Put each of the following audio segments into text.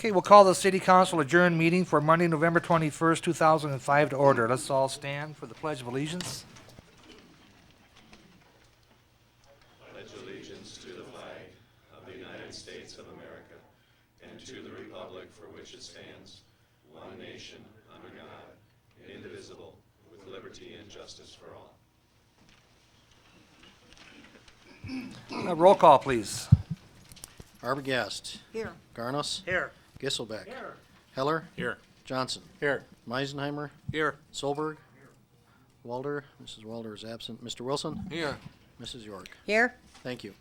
Okay, we'll call the city council adjourned meeting for Monday, November 21st, 2005 to order. Let's all stand for the Pledge of Allegiance. Roll call, please. Arbogast. Here. Garnos. Here. Gisselbeck. Heller. Here. Johnson. Here. Meisenheimer. Here. Solberg. Walder. Mrs. Walder is absent. Mr. Wilson. Here. Mrs. York. Here. Thank you.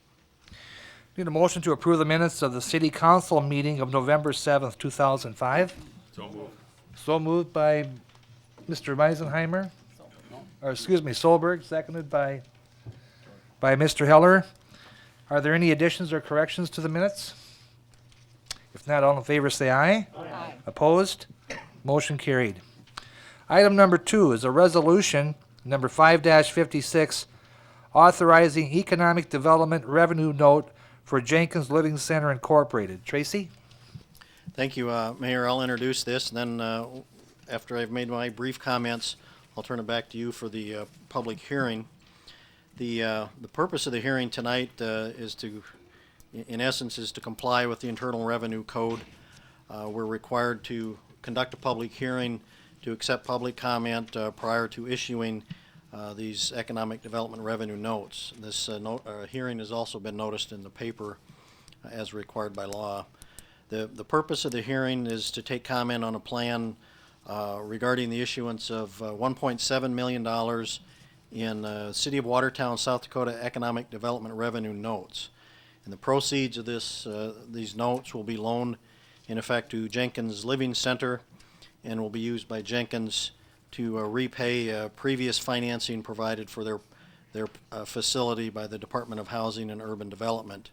Need a motion to approve the minutes of the city council meeting of November 7th, 2005. So move. So moved by Mr. Meisenheimer, or excuse me, Solberg, seconded by Mr. Heller. Are there any additions or corrections to the minutes? If not, all in favor say aye. Aye. Opposed? Motion carried. Item number 2 is a resolution, number 5-56, authorizing economic development revenue note for Jenkins Living Center Incorporated. Tracy? Thank you, Mayor. I'll introduce this, and then after I've made my brief comments, I'll turn it back to you for the public hearing. The purpose of the hearing tonight is to, in essence, is to comply with the Internal Revenue Code. We're required to conduct a public hearing to accept public comment prior to issuing these economic development revenue notes. This hearing has also been noticed in the paper as required by law. The purpose of the hearing is to take comment on a plan regarding the issuance of $1.7 million in City of Watertown, South Dakota Economic Development Revenue Notes. And the proceeds of these notes will be loaned in effect to Jenkins Living Center and will be used by Jenkins to repay previous financing provided for their facility by the Department of Housing and Urban Development,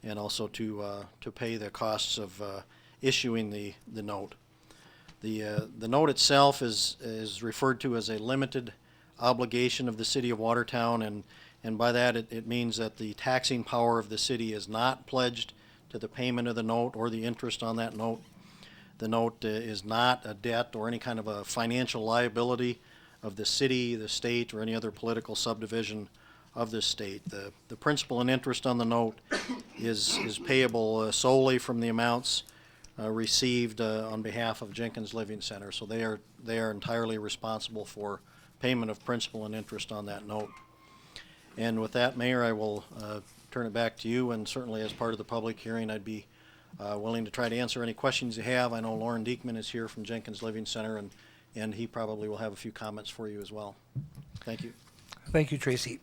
and also to pay the costs of issuing the note. The note itself is referred to as a limited obligation of the City of Watertown, and by that it means that the taxing power of the city is not pledged to the payment of the note or the interest on that note. The note is not a debt or any kind of a financial liability of the city, the state, or any other political subdivision of the state. The principal and interest on the note is payable solely from the amounts received on behalf of Jenkins Living Center. So they are entirely responsible for payment of principal and interest on that note. And with that, Mayor, I will turn it back to you, and certainly as part of the public hearing, I'd be willing to try to answer any questions you have. I know Lauren Diekman is here from Jenkins Living Center, and he probably will have a few comments for you as well. Thank you. Thank you, Tracy.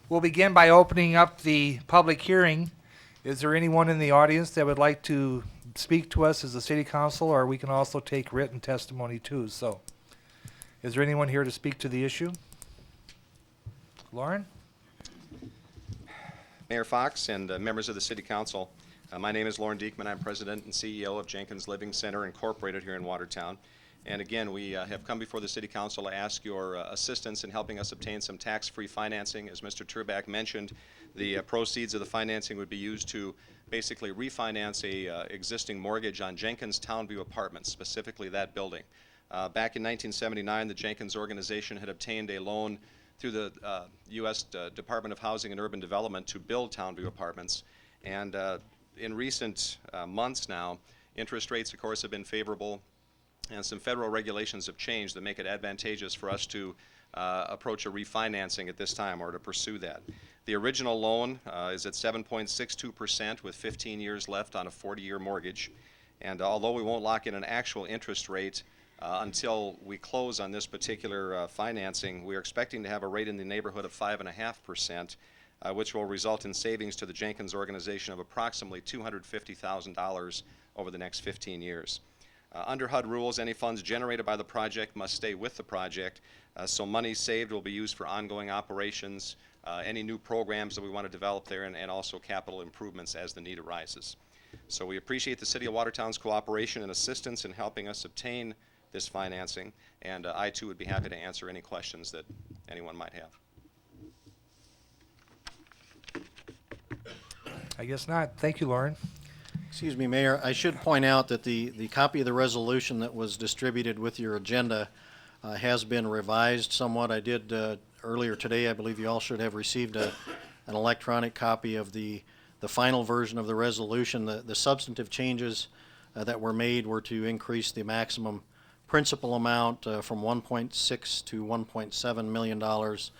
We'll begin by opening up the public hearing. Is there anyone in the audience that would like to speak to us as the city council, or we can also take written testimony too? So, is there anyone here to speak to the issue? Lauren? Mayor Fox and members of the City Council, my name is Lauren Diekman. I'm President and CEO of Jenkins Living Center Incorporated here in Watertown. And again, we have come before the City Council to ask your assistance in helping us obtain some tax-free financing. As Mr. Turback mentioned, the proceeds of the financing would be used to basically refinance a existing mortgage on Jenkins Townview Apartments, specifically that building. Back in 1979, the Jenkins organization had obtained a loan through the U.S. Department of Housing and Urban Development to build Townview Apartments. And in recent months now, interest rates, of course, have been favorable, and some federal regulations have changed that make it advantageous for us to approach a refinancing at this time, or to pursue that. The original loan is at 7.62% with 15 years left on a 40-year mortgage. And although we won't lock in an actual interest rate until we close on this particular financing, we are expecting to have a rate in the neighborhood of 5.5%, which will result in savings to the Jenkins organization of approximately $250,000 over the next 15 years. Under HUD rules, any funds generated by the project must stay with the project, so money saved will be used for ongoing operations, any new programs that we want to develop there, and also capital improvements as the need arises. So we appreciate the City of Watertown's cooperation and assistance in helping us obtain this financing, and I too would be happy to answer any questions that anyone might have. I guess not. Thank you, Lauren. Excuse me, Mayor, I should point out that the copy of the resolution that was distributed with your agenda has been revised somewhat. I did earlier today, I believe you all should have received an electronic copy of the final version of the resolution. The substantive changes that were made were to increase the maximum principal amount from 1.6 to 1.7 million dollars,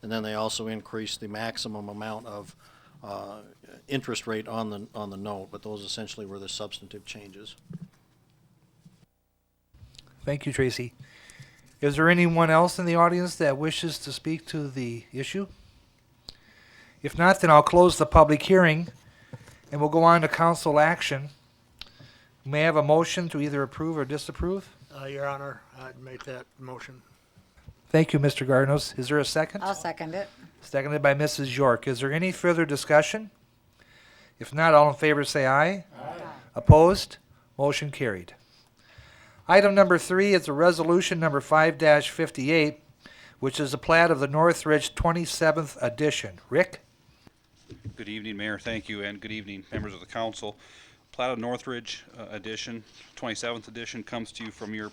and then they also increased the maximum amount of interest rate on the note. But those essentially were the substantive changes. Thank you, Tracy. Is there anyone else in the audience that wishes to speak to the issue? If not, then I'll close the public hearing and we'll go on to council action. May I have a motion to either approve or disapprove? Your Honor, I'd make that motion. Thank you, Mr. Garnos. Is there a second? I'll second it. Seconded by Mrs. York. Is there any further discussion? If not, all in favor say aye. Aye. Opposed? Motion carried. Item number 3 is a resolution number 5-58, which is a plat of the Northridge 27th edition. Rick? Good evening, Mayor. Thank you, and good evening, members of the council. Plat of Northridge edition, 27th edition, comes to you from your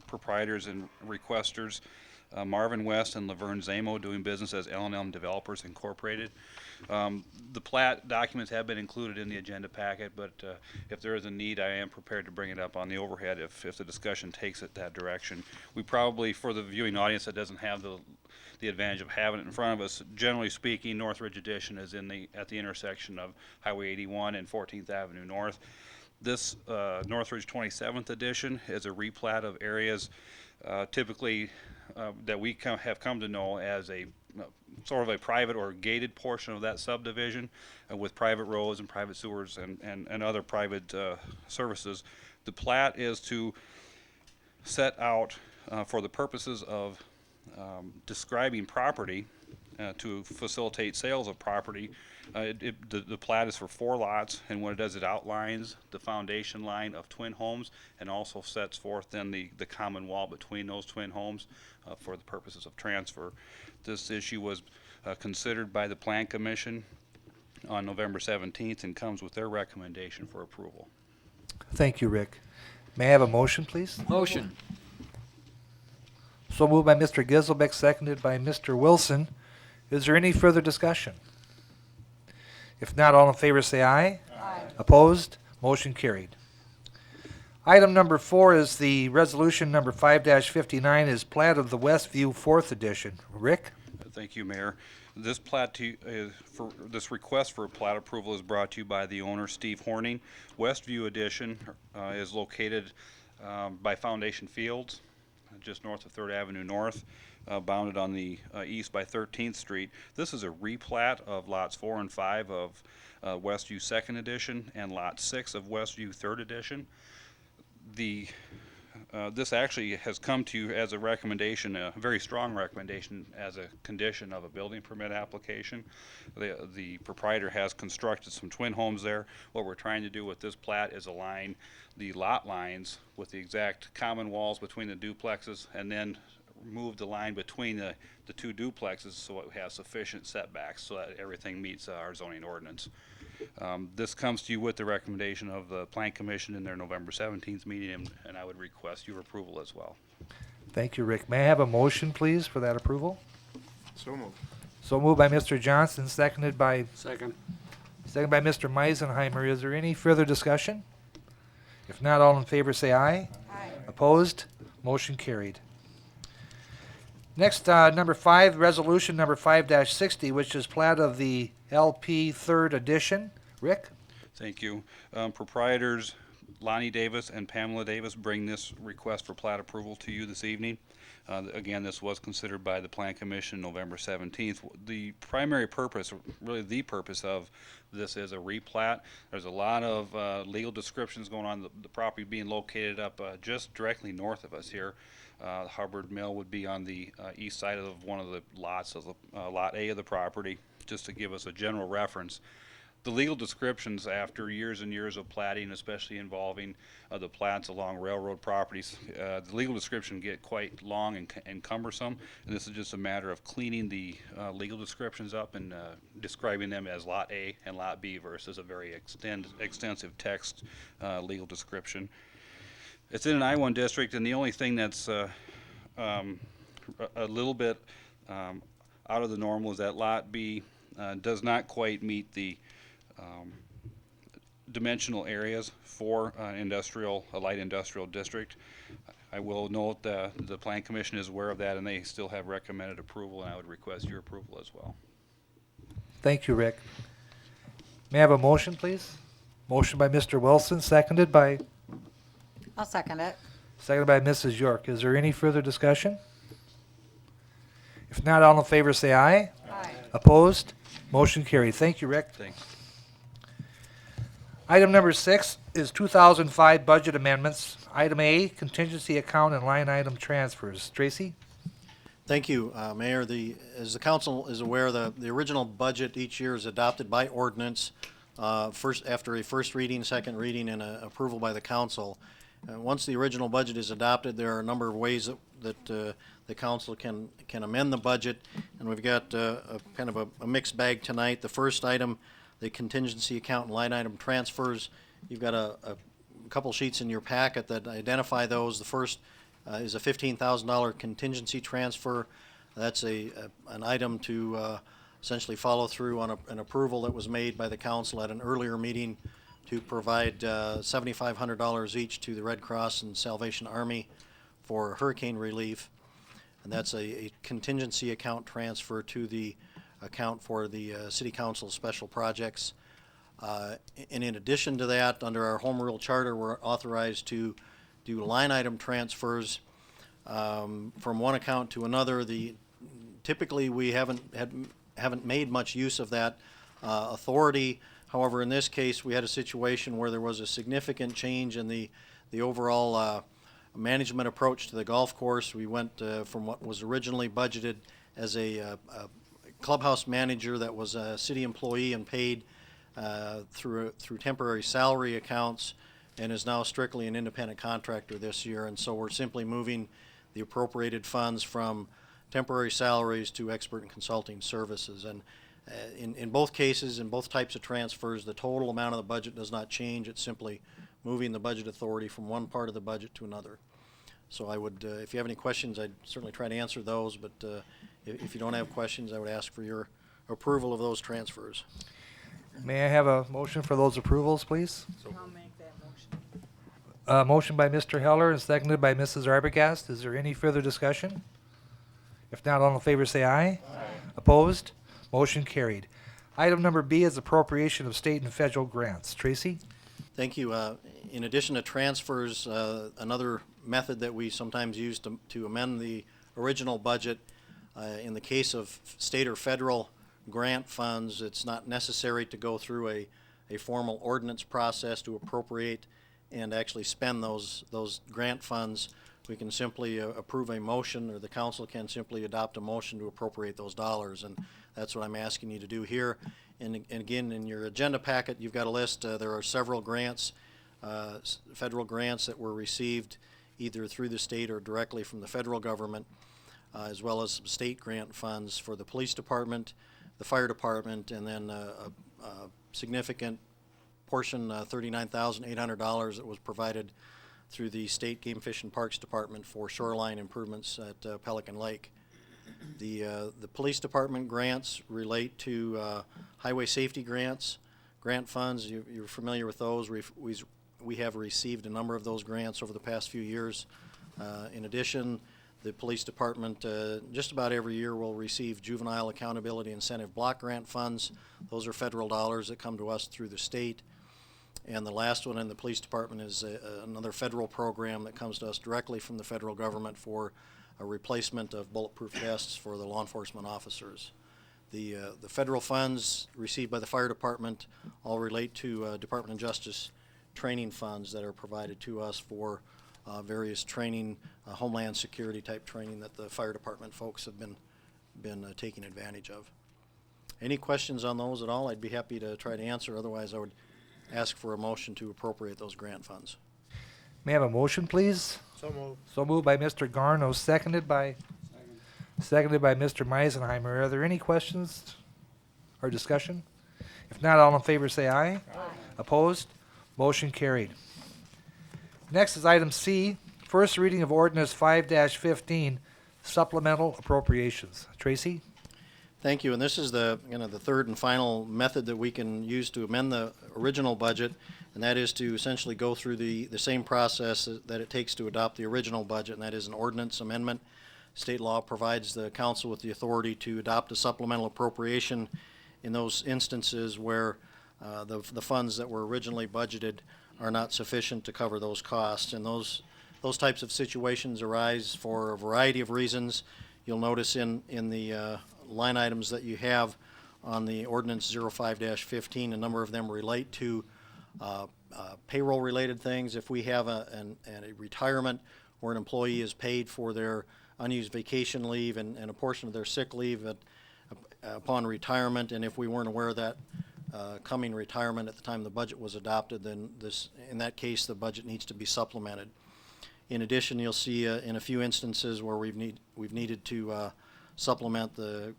proprietors and requesters, Marvin West and Laverne Zamo, doing business as L&M Developers Incorporated. The plat documents have been included in the agenda packet, but if there is a need, I am prepared to bring it up on the overhead if the discussion takes it that direction. We probably, for the viewing audience that doesn't have the advantage of having it in front of us, generally speaking, Northridge Edition is at the intersection of Highway 81 and 14th Avenue North. This Northridge 27th Edition is a replat of areas typically that we have come to know as a sort of a private or gated portion of that subdivision with private roads and private sewers and other private services. The plat is to set out for the purposes of describing property to facilitate sales of property. The plat is for 4 lots, and what it does, it outlines the foundation line of twin homes and also sets forth then the common wall between those twin homes for the purposes of transfer. This issue was considered by the Plan Commission on November 17th and comes with their recommendation for approval. Thank you, Rick. May I have a motion, please? Motion. So moved by Mr. Giselbeck, seconded by Mr. Wilson. Is there any further discussion? If not, all in favor say aye. Aye. Opposed? Motion carried. Item number 4 is the resolution number 5-59 is plat of the Westview 4th edition. Rick? Thank you, Mayor. This this request for plat approval is brought to you by the owner, Steve Horning. Westview Edition is located by Foundation Fields, just north of 3rd Avenue North, bounded on the east by 13th Street. This is a replat of lots 4 and 5 of Westview 2nd Edition and lot 6 of Westview 3rd Edition. This actually has come to you as a recommendation, a very strong recommendation as a condition of a building permit application. The proprietor has constructed some twin homes there. What we're trying to do with this plat is align the lot lines with the exact common walls between the duplexes and then move the line between the 2 duplexes so it has sufficient setbacks so that everything meets our zoning ordinance. This comes to you with the recommendation of the Plan Commission in their November 17th meeting, and I would request your approval as well. Thank you, Rick. May I have a motion, please, for that approval? So moved. So moved by Mr. Johnson, seconded by Second. Mr. Meisenheimer. Is there any further discussion? If not, all in favor say aye. Aye. Opposed? Motion carried. Next, number 5, resolution number 5-60, which is plat of the LP 3rd edition. Rick? Thank you. Proprietors Lonnie Davis and Pamela Davis bring this request for plat approval to you this evening. Again, this was considered by the Plan Commission November 17th. The primary purpose, really the purpose of this is a replat. There's a lot of legal descriptions going on. The property being located up just directly north of us here. Hubbard Mill would be on the east side of one of the lots of the Lot A of the property. Just to give us a general reference, The legal descriptions, after years and years of platting, especially involving the plats along railroad properties, the legal description get quite long and cumbersome, and this is just a matter of cleaning the legal descriptions up and describing them as Lot A and Lot B versus a very extensive text legal description. It's in an I-1 district, and the only thing that's a little bit out of the normal is that Lot B does not quite meet the dimensional areas for a light industrial district. I will note the Plan Commission is aware of that, and they still have recommended approval, and I would request your approval as well. Thank you, Rick. May I have a motion, please? Motion by Mr. Wilson, seconded by I'll second it. Mrs. York. Is there any further discussion? If not, all in favor say aye. Aye. Opposed? Motion carried. Thank you, Rick. Thanks. Item number 6 is 2005 budget amendments. Item A, contingency account and line item transfers. Tracy? Thank you, Mayor. As the council is aware, the original budget each year is adopted by ordinance, after a first reading, second reading, and approval by the council. Once the original budget is adopted, there are a number of ways that the council can amend the budget, and we've got a kind of a mixed bag tonight. The first item, the contingency account and line item transfers. You've got a couple sheets in your packet that identify those. The first is a $15,000 contingency transfer. That's an item to essentially follow through on an approval that was made by the council at an earlier meeting to provide $7,500 each to the Red Cross and Salvation Army for hurricane relief. And that's a contingency account transfer to the account for the City Council special projects. And in addition to that, under our home rule charter, we're authorized to do line item transfers from one account to another. Typically, we haven't made much use of that authority. However, in this case, we had a situation where there was a significant change in the overall management approach to the golf course. We went from what was originally budgeted as a clubhouse manager that was a city employee and paid through temporary salary accounts, and is now strictly an independent contractor this year. And so we're simply moving the appropriated funds from temporary salaries to expert and consulting services. And in both cases, in both types of transfers, the total amount of the budget does not change. It's simply moving the budget authority from one part of the budget to another. So I would, if you have any questions, I'd certainly try to answer those, but if you don't have questions, I would ask for your approval of those transfers. May I have a motion for those approvals, please? I'll make that motion. Motion by Mr. Heller and seconded by Mrs. Arbogast. Is there any further discussion? If not, all in favor say aye. Aye. Opposed? Motion carried. Item number B is appropriation of state and federal grants. Tracy? Thank you. In addition to transfers, another method that we sometimes use to amend the original budget, in the case of state or federal grant funds, it's not necessary to go through a formal ordinance process to appropriate and actually spend those grant funds. We can simply approve a motion, or the council can simply adopt a motion to appropriate those dollars, and that's what I'm asking you to do here. And again, in your agenda packet, you've got a list. There are several grants, federal grants that were received either through the state or directly from the federal government, as well as some state grant funds for the police department, the fire department, and then a significant portion, $39,800, that was provided through the State Game Fish and Parks Department for shoreline improvements at Pelican Lake. The police department grants relate to highway safety grant funds. You're familiar with those. We have received a number of those grants over the past few years. In addition, the police department just about every year will receive juvenile accountability incentive block grant funds. Those are federal dollars that come to us through the state. And the last one in the police department is another federal program that comes to us directly from the federal government for a replacement of bulletproof vests for the law enforcement officers. The federal funds received by the fire department all relate to Department of Justice training funds that are provided to us for various training, Homeland Security type training that the fire department folks have been taking advantage of. Any questions on those at all? I'd be happy to try to answer. Otherwise, I would ask for a motion to appropriate those grant funds. May I have a motion, please? So moved. So moved by Mr. Garno, seconded by Mr. Meisenheimer. Are there any questions or discussion? If not, all in favor say aye. Aye. Opposed? Motion carried. Next is item C, first reading of ordinance 5-15, supplemental appropriations. Tracy? Thank you, and this is the third and final method that we can use to amend the original budget, and that is to essentially go through the same process that it takes to adopt the original budget, and that is an ordinance amendment. State law provides the council with the authority to adopt a supplemental appropriation in those instances where the funds that were originally budgeted are not sufficient to cover those costs, and those types of situations arise for a variety of reasons. You'll notice in the line items that you have on the ordinance 05-15, a number of them relate to payroll-related things. If we have a retirement where an employee is paid for their unused vacation leave and a portion of their sick leave upon retirement, and if we weren't aware of that coming retirement at the time the budget was adopted, then in that case the budget needs to be supplemented. In addition, you'll see in a few instances where we've needed to supplement the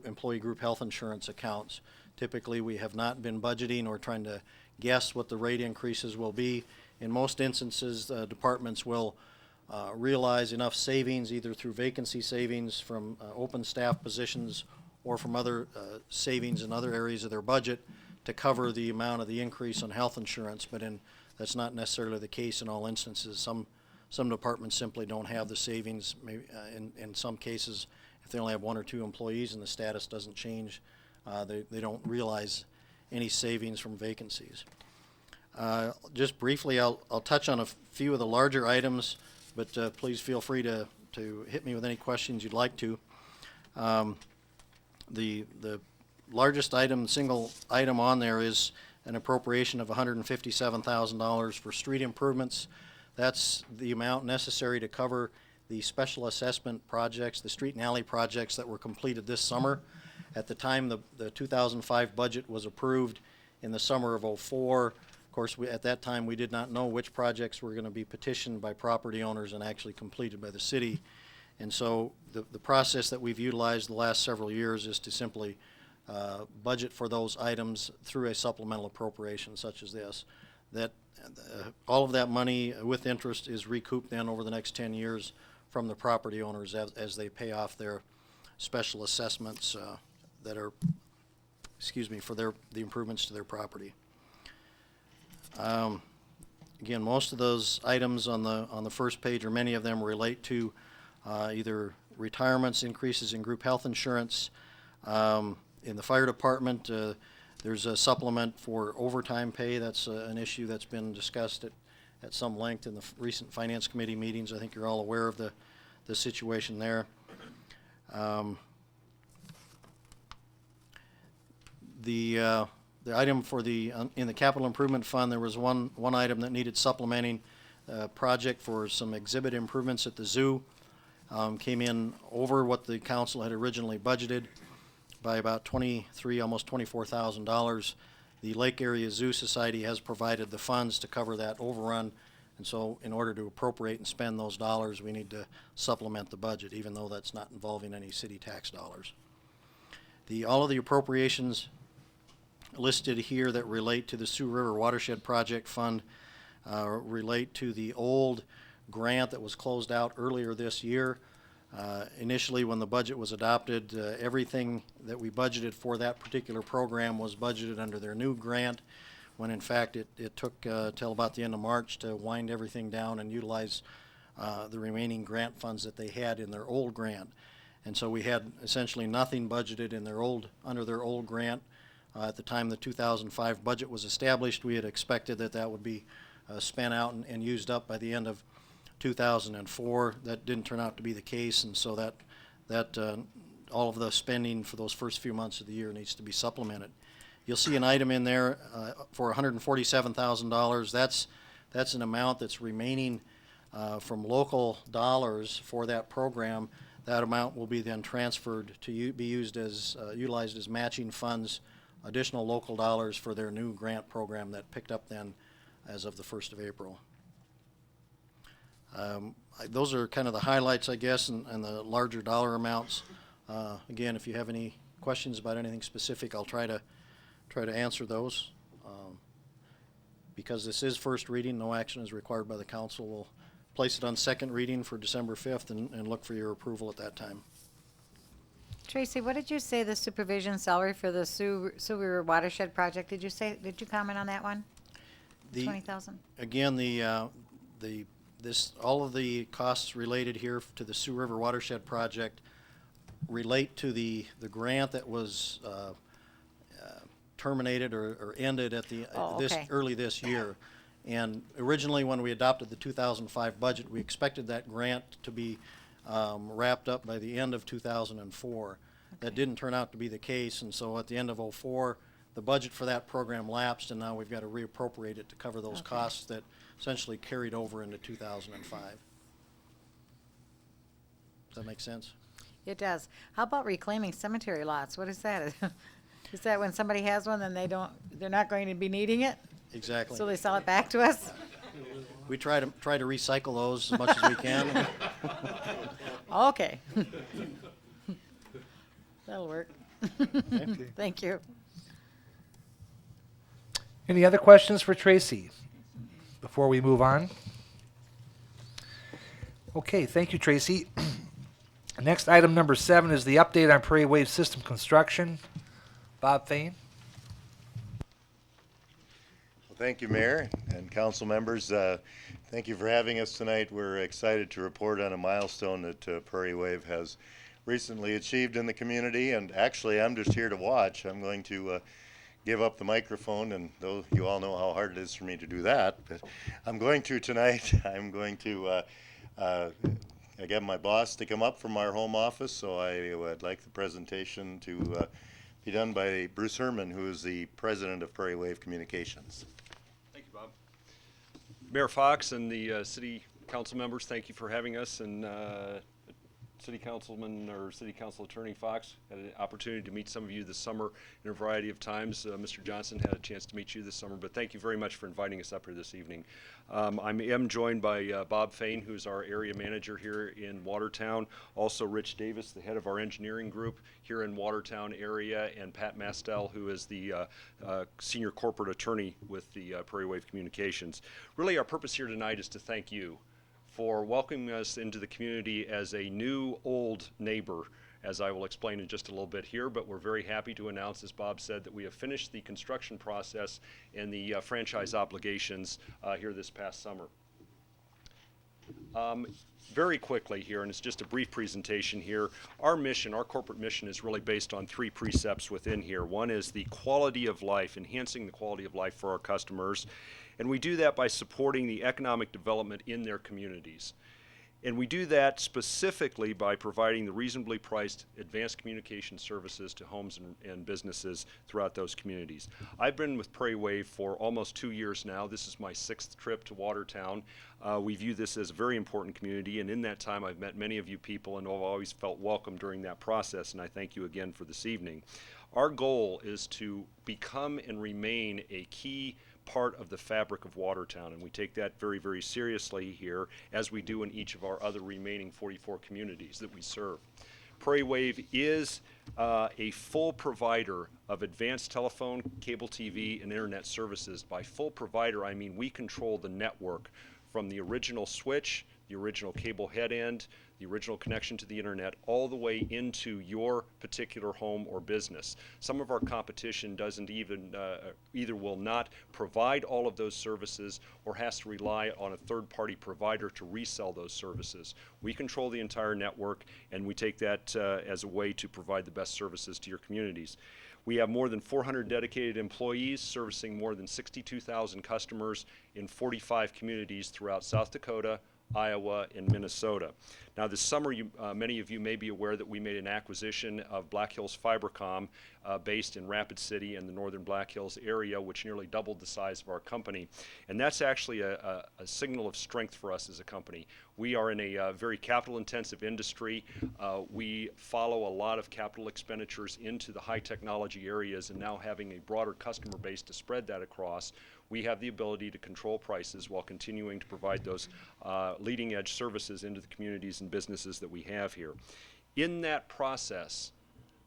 employee group health insurance accounts. Typically, we have not been budgeting or trying to guess what the rate increases will be. In most instances, departments will realize enough savings either through vacancy savings from open staff positions or from other savings in other areas of their budget to cover the amount of the increase on health insurance, but that's not necessarily the case in all instances. Some departments simply don't have the savings. Maybe, in some cases, if they only have 1 or 2 employees and the status doesn't change, they don't realize any savings from vacancies. Just briefly, I'll touch on a few of the larger items, but please feel free to hit me with any questions you'd like to. The largest item, single item on there is an appropriation of $157,000 for street improvements. That's the amount necessary to cover the special assessment projects, the street and alley projects that were completed this summer. At the time the 2005 budget was approved in the summer of '04, of course, at that time we did not know which projects were going to be petitioned by property owners and actually completed by the city. And so the process that we've utilized the last several years is to simply budget for those items through a supplemental appropriation such as this. All of that money with interest is recouped then over the next 10 years from the property owners as they pay off their special assessments that are, for the improvements to their property. Again, most of those items on the first page, or many of them, relate to either retirements, increases in group health insurance. In the fire department, there's a supplement for overtime pay. That's an issue that's been discussed at some length in the recent finance committee meetings. I think you're all aware of the situation there. The item for in the capital improvement fund, there was one item that needed supplementing. Project for some exhibit improvements at the zoo came in over what the council had originally budgeted by about almost $24,000. The Lake Area Zoo Society has provided the funds to cover that overrun, and so in order to appropriate and spend those dollars, we need to supplement the budget, even though that's not involving any city tax dollars. All of the appropriations listed here that relate to the Sioux River Watershed Project Fund relate to the old grant that was closed out earlier this year. Initially, when the budget was adopted, everything that we budgeted for that particular program was budgeted under their new grant, when in fact it took till about the end of March to wind everything down and utilize the remaining grant funds that they had in their old grant. And so we had essentially nothing budgeted under their old grant. At the time the 2005 budget was established, we had expected that would be spent out and used up by the end of 2004. That didn't turn out to be the case, and so that all of the spending for those first few months of the year needs to be supplemented. You'll see an item in there for $147,000. That's an amount that's remaining from local dollars for that program That amount will be then transferred to be used as, utilized as matching funds, additional local dollars for their new grant program that picked up then as of the 1st of April. Those are kind of the highlights, I guess, and the larger dollar amounts. Again, if you have any questions about anything specific, I'll try to answer those. Because this is first reading, no action is required by the council. We'll place it on second reading for December 5th and look for your approval at that time. Tracy, what did you say the supervision salary for the Sioux River Watershed Project? Did you comment on that one? The- 20,000? Again, all of the costs related here to the Sioux River Watershed Project relate to the grant that was terminated or ended at the okay. early this year. And originally, when we adopted the 2005 budget, we expected that grant to be wrapped up by the end of 2004. That didn't turn out to be the case, and so at the end of '04, the budget for that program lapsed, and now we've got to reappropriate it to cover those costs that essentially carried over into 2005. Does that make sense? It does. How about reclaiming cemetery lots? What is that? Is that when somebody has one, then they're not going to be needing it? Exactly. So they sell it back to us? We try to recycle those as much as we can. Okay. That'll work. Thank you. Any other questions for Tracy before we move on? Okay, thank you, Tracy. Next, item number 7 is the update on Prairie Wave System construction. Bob Fain. Well, thank you, Mayor and council members. Thank you for having us tonight. We're excited to report on a milestone that Prairie Wave has recently achieved in the community. And actually, I'm just here to watch. I'm going to give up the microphone, and though you all know how hard it is for me to do that, but I'm going to tonight. I'm going to I got my boss to come up from our home office, so I would like the presentation to be done by Bruce Herman, who is the president of Prairie Wave Communications. Thank you, Bob. Mayor Fox and the city council members, thank you for having us. And City Councilman or City Council Attorney Fox had an opportunity to meet some of you this summer in a variety of times. Mr. Johnson had a chance to meet you this summer, but thank you very much for inviting us up here this evening. I am joined by Bob Fain, who's our area manager here in Watertown, also Rich Davis, the head of our engineering group here in Watertown area, and Pat Mastel, who is the senior corporate attorney with the Prairie Wave Communications. Really, our purpose here tonight is to thank you for welcoming us into the community as a new old neighbor, as I will explain in just a little bit here. But we're very happy to announce, as Bob said, that we have finished the construction process and the franchise obligations here this past summer. Very quickly here, and it's just a brief presentation here, our mission, our corporate mission, is really based on 3 precepts within here. One is the quality of life, enhancing the quality of life for our customers. And we do that by supporting the economic development in their communities. And we do that specifically by providing the reasonably priced advanced communication services to homes and businesses throughout those communities. I've been with Prairie Wave for almost 2 years now. This is my 6th trip to Watertown. We view this as a very important community, and in that time I've met many of you people and I've always felt welcome during that process, and I thank you again for this evening. Our goal is to become and remain a key part of the fabric of Watertown, and we take that very, very seriously here, as we do in each of our other remaining 44 communities that we serve. Prairie Wave is a full provider of advanced telephone, cable TV, and internet services. By full provider, I mean we control the network from the original switch, the original cable head end, the original connection to the internet, all the way into your particular home or business. Some of our competition doesn't even, either will not provide all of those services or has to rely on a third-party provider to resell those services. We control the entire network, and we take that as a way to provide the best services to your communities. We have more than 400 dedicated employees servicing more than 62,000 customers in 45 communities throughout South Dakota, Iowa, and Minnesota. Now this summer, many of you may be aware that we made an acquisition of Black Hills Fibercom based in Rapid City and the northern Black Hills area, which nearly doubled the size of our company. And that's actually a signal of strength for us as a company. We are in a very capital-intensive industry. We follow a lot of capital expenditures into the high technology areas, and now having a broader customer base to spread that across, we have the ability to control prices while continuing to provide those leading edge services into the communities and businesses that we have here. In that process,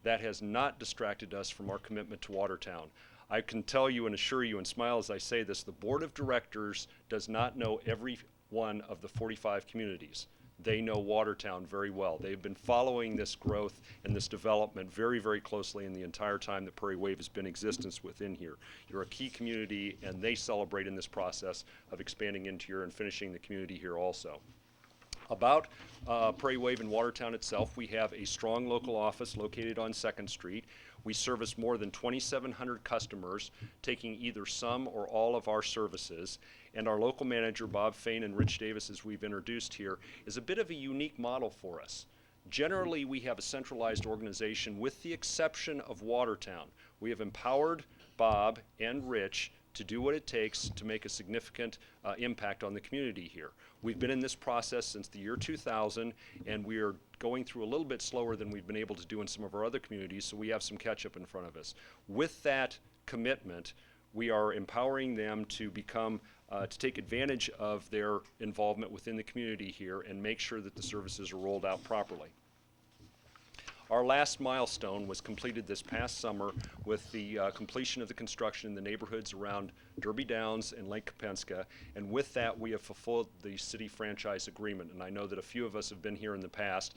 that has not distracted us from our commitment to Watertown. I can tell you and assure you and smile as I say this, the Board of Directors does not know every one of the 45 communities. They know Watertown very well. They've been following this growth and this development very, very closely in the entire time that Prairie Wave has been in existence within here. You're a key community, and they celebrate in this process of expanding into here and finishing the community here also. About Prairie Wave and Watertown itself, we have a strong local office located on 2nd Street. We service more than 2,700 customers, taking either some or all of our services. And our local manager, Bob Fain and Rich Davis, as we've introduced here, is a bit of a unique model for us. Generally, we have a centralized organization with the exception of Watertown. We have empowered Bob and Rich to do what it takes to make a significant impact on the community here. We've been in this process since the year 2000, and we are going through a little bit slower than we've been able to do in some of our other communities, so we have some catch-up in front of us. With that commitment, we are empowering them to become, to take advantage of their involvement within the community here and make sure that the services are rolled out properly. Our last milestone was completed this past summer with the completion of the construction in the neighborhoods around Derby Downs and Lake Kapenska, and with that we have fulfilled the city franchise agreement. And I know that a few of us have been here in the past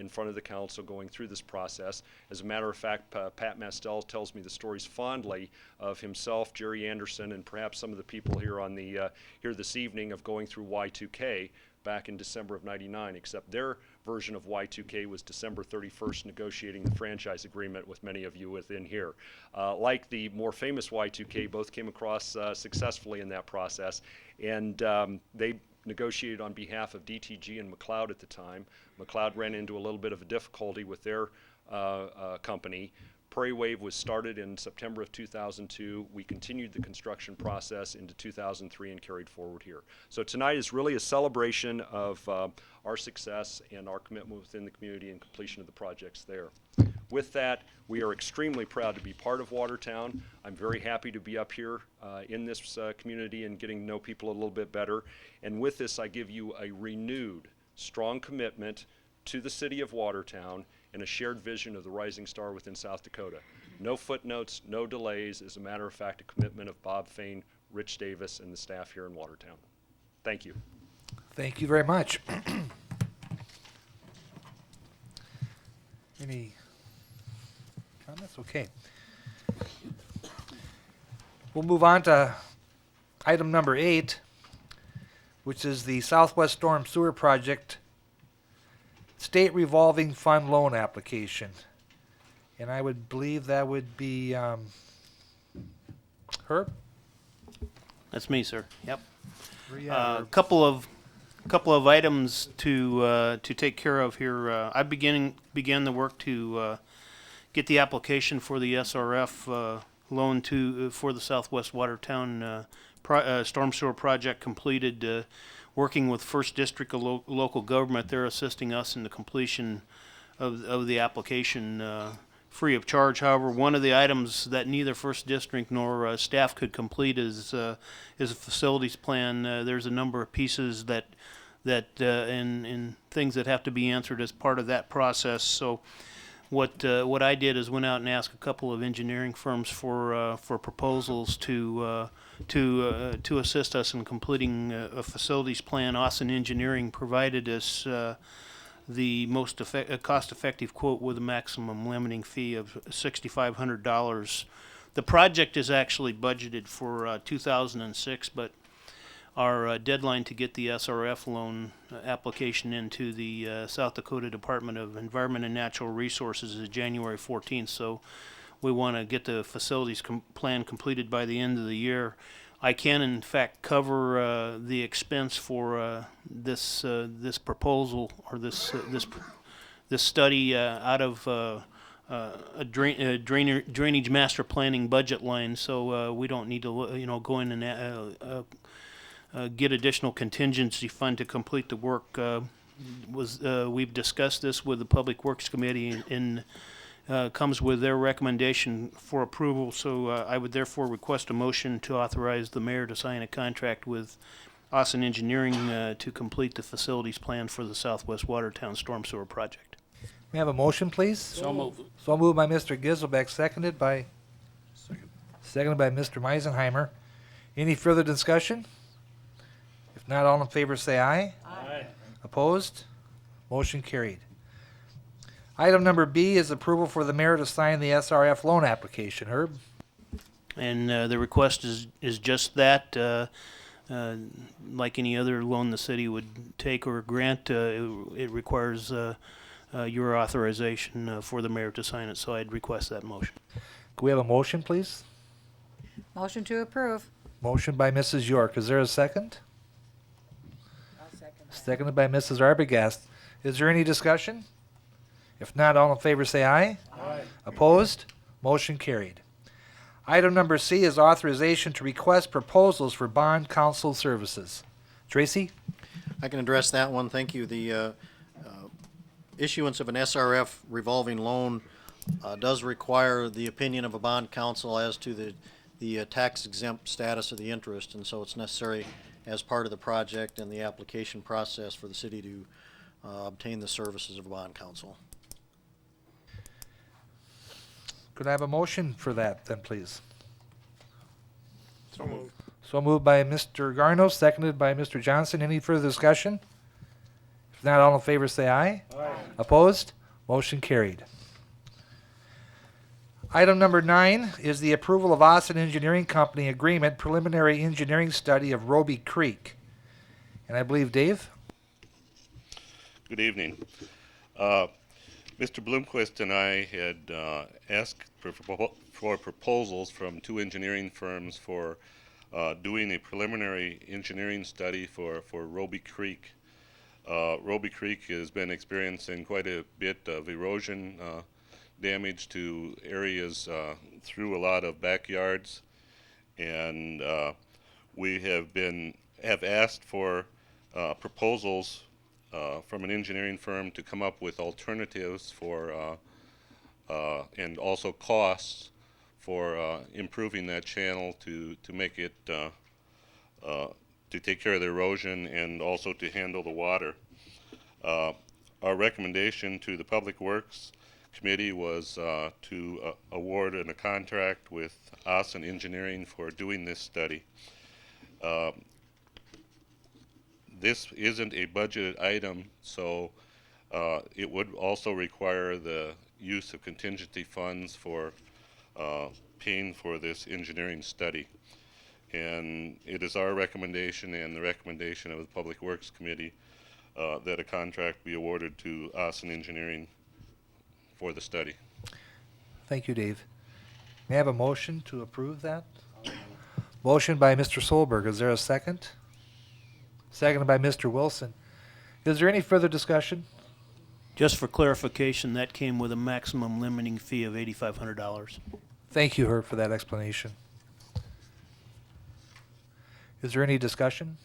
in front of the council going through this process. As a matter of fact, Pat Mastel tells me the stories fondly of himself, Jerry Anderson, and perhaps some of the people here on the here this evening of going through Y2K back in December of '99, except their version of Y2K was December 31st, negotiating the franchise agreement with many of you within here. Like the more famous Y2K, both came across successfully in that process, and they negotiated on behalf of DTG and McLeod at the time. McLeod ran into a little bit of a difficulty with their company. Prairie Wave was started in September of 2002. We continued the construction process into 2003 and carried forward here. So tonight is really a celebration of our success and our commitment within the community and completion of the projects there. With that, we are extremely proud to be part of Watertown. I'm very happy to be up here in this community and getting to know people a little bit better. And with this, I give you a renewed, strong commitment to the city of Watertown and a shared vision of the rising star within South Dakota. No footnotes, no delays. As a matter of fact, a commitment of Bob Fain, Rich Davis, and the staff here in Watertown. Thank you. Thank you very much. Any comments? Okay. We'll move on to item number 8, which is the Southwest Storm Sewer Project State Revolving Fund Loan Application. And I would believe that would be Herb? That's me, sir. Yep. Yeah, Herb. Couple of items to take care of here. I began the work to get the application for the SRF loan for the Southwest Watertown storm sewer project completed. Working with First District local government, they're assisting us in the completion of the application free of charge. However, one of the items that neither First District nor staff could complete is a facilities plan. There's a number of pieces that and things that have to be answered as part of that process. So what I did is went out and asked a couple of engineering firms for proposals to assist us in completing a facilities plan. Austin Engineering provided us the most cost-effective quote with a maximum limiting fee of $6,500. The project is actually budgeted for 2006, but our deadline to get the SRF loan application into the South Dakota Department of Environment and Natural Resources is January 14th, so we want to get the facilities plan completed by the end of the year. I can, in fact, cover the expense for this proposal or this study out of drainage master planning budget line, so we don't need to go in and get additional contingency fund to complete the work. We've discussed this with the Public Works Committee and comes with their recommendation for approval, so I would therefore request a motion to authorize the mayor to sign a contract with Austin Engineering to complete the facilities plan for the Southwest Watertown Storm Sewer Project. May I have a motion, please? So moved. So moved by Mr. Giselbeck, seconded by Mr. Meisenheimer. Any further discussion? If not, all in favor say aye. Aye. Opposed? Motion carried. Item number B is approval for the mayor to sign the SRF loan application. Herb? And the request is just that. Like any other loan the city would take or grant, it requires your authorization for the mayor to sign it, so I'd request that motion. Can we have a motion, please? Motion to approve. Motion by Mrs. York. Is there a second? I'll second that. Seconded by Mrs. Arbogast. Is there any discussion? If not, all in favor say aye. Aye. Opposed? Motion carried. Item number C is authorization to request proposals for bond counsel services. Tracy? I can address that one. Thank you. The issuance of an SRF revolving loan does require the opinion of a bond counsel as to the tax exempt status of the interest, and so it's necessary as part of the project and the application process for the city to obtain the services of a bond counsel. Could I have a motion for that then, please? So moved. So moved by Mr. Garno, seconded by Mr. Johnson. Any further discussion? If not, all in favor say aye. Aye. Opposed? Motion carried. Item number 9 is the approval of Austin Engineering Company agreement preliminary engineering study of Roby Creek. And I believe Dave? Good evening. Mr. Bloomquist and I had asked for proposals from 2 engineering firms for doing a preliminary engineering study for Roby Creek. Roby Creek has been experiencing quite a bit of erosion damage to areas through a lot of backyards, and we have asked for proposals from an engineering firm to come up with alternatives for and also costs for improving that channel to make it to take care of the erosion and also to handle the water. Our recommendation to the Public Works Committee was to award a contract with Austin Engineering for doing this study. This isn't a budgeted item, so it would also require the use of contingency funds for paying for this engineering study. And it is our recommendation and the recommendation of the Public Works Committee that a contract be awarded to Austin Engineering for the study. Thank you, Dave. May I have a motion to approve that? Motion by Mr. Solberg. Is there a second? Seconded by Mr. Wilson. Is there any further discussion? Just for clarification, that came with a maximum limiting fee of $8,500. Thank you, Herb, for that explanation. Is there any discussion?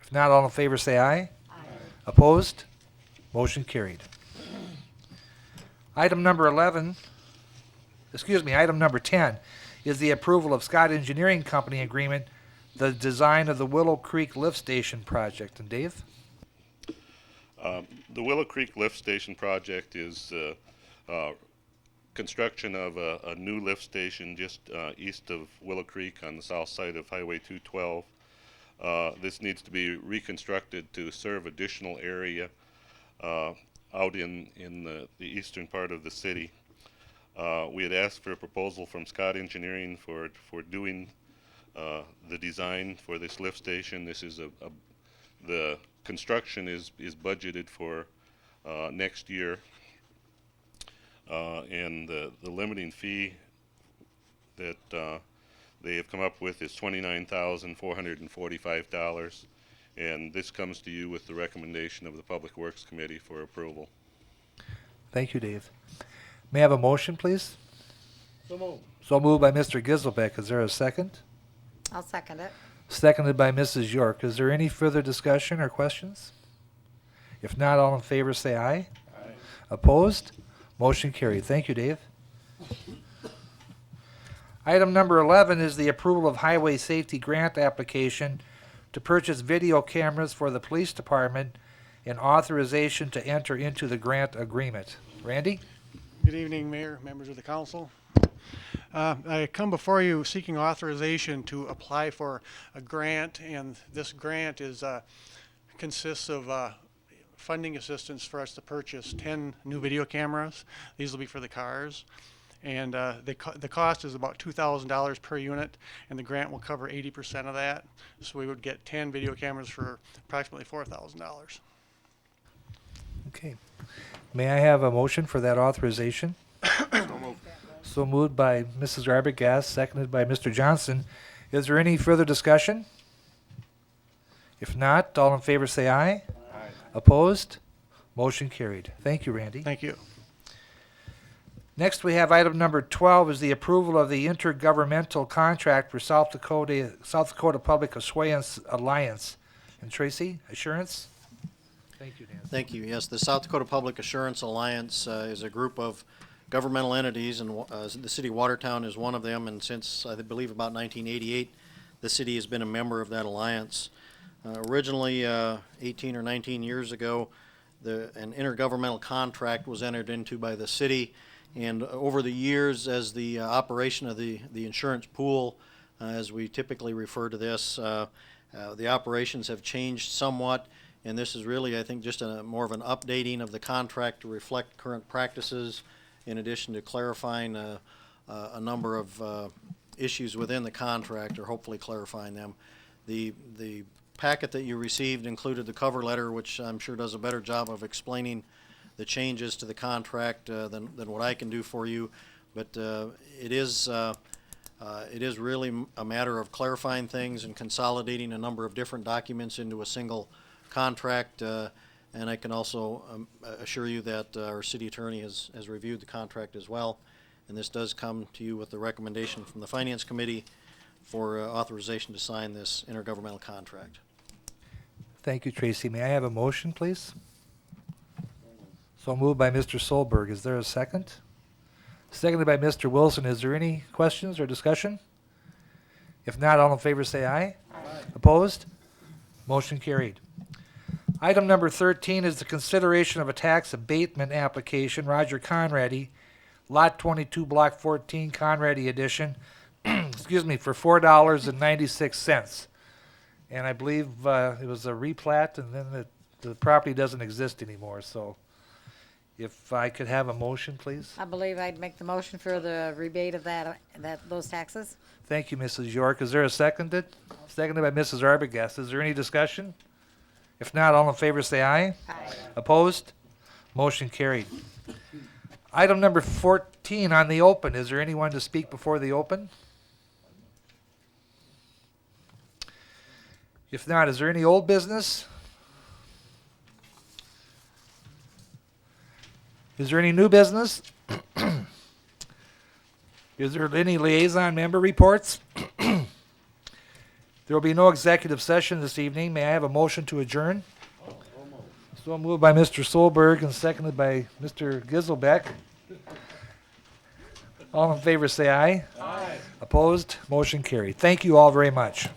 If not, all in favor say aye. Aye. Opposed? Motion carried. Item number 10 is the approval of Scott Engineering Company agreement, the design of the Willow Creek Lift Station project. And Dave? The Willow Creek Lift Station project is construction of a new lift station just east of Willow Creek on the south side of Highway 212. This needs to be reconstructed to serve additional area out in the eastern part of the city. We had asked for a proposal from Scott Engineering for doing the design for this lift station. This is the construction is budgeted for next year, and the limiting fee that they have come up with is $29,445, and this comes to you with the recommendation of the Public Works Committee for approval. Thank you, Dave. May I have a motion, please? So moved. So moved by Mr. Giselbeck. Is there a second? I'll second it. Seconded by Mrs. York. Is there any further discussion or questions? If not, all in favor say aye. Aye. Opposed? Motion carried. Thank you, Dave. Item number 11 is the approval of highway safety grant application to purchase video cameras for the police department and authorization to enter into the grant agreement. Randy? Good evening, Mayor, members of the council. I come before you seeking authorization to apply for a grant, and this grant consists of funding assistance for us to purchase 10 new video cameras. These will be for the cars. And the cost is about $2,000 per unit, and the grant will cover 80% of that. So we would get 10 video cameras for approximately $4,000. Okay. May I have a motion for that authorization? So moved. So moved by Mrs. Arbogast, seconded by Mr. Johnson. Is there any further discussion? If not, all in favor say aye. Aye. Opposed? Motion carried. Thank you, Randy. Thank you. Next, we have item number 12 is the approval of the intergovernmental contract for South Dakota Public Assurance Alliance. And Tracy, assurance? Thank you, Nancy. Thank you. Yes, the South Dakota Public Assurance Alliance is a group of governmental entities, and the city of Watertown is one of them. And since I believe about 1988, the city has been a member of that alliance. Originally, 18 or 19 years ago, an intergovernmental contract was entered into by the city. And over the years, as the operation of the insurance pool, as we typically refer to this, the operations have changed somewhat. And this is really, I think, just more of an updating of the contract to reflect current practices, in addition to clarifying a number of issues within the contract, or hopefully clarifying them. The packet that you received included the cover letter, which I'm sure does a better job of explaining the changes to the contract than what I can do for you. But it is really a matter of clarifying things and consolidating a number of different documents into a single contract. And I can also assure you that our city attorney has reviewed the contract as well. And this does come to you with the recommendation from the Finance Committee for authorization to sign this intergovernmental contract. Thank you, Tracy. May I have a motion, please? So moved by Mr. Solberg. Is there a second? Seconded by Mr. Wilson. Is there any questions or discussion? If not, all in favor say aye. Aye. Opposed? Motion carried. Item number 13 is the consideration of a tax abatement application, Roger Conrady, Lot 22, Block 14, Conrady Edition, excuse me, for $4.96. And I believe it was a replat, and then the property doesn't exist anymore, so if I could have a motion, please. I believe I'd make the motion for the rebate of those taxes. Thank you, Mrs. York. Is there a seconded? Seconded by Mrs. Arbogast. Is there any discussion? If not, all in favor say aye. Aye. Opposed? Motion carried. Item number 14 on the open. Is there anyone to speak before the open? If not, is there any old business? Is there any new business? Is there any liaison member reports? There will be no executive session this evening. May I have a motion to adjourn? So moved by Mr. Solberg and seconded by Mr. Giselbeck. All in favor say aye. Aye. Opposed? Motion carried. Thank you all very much.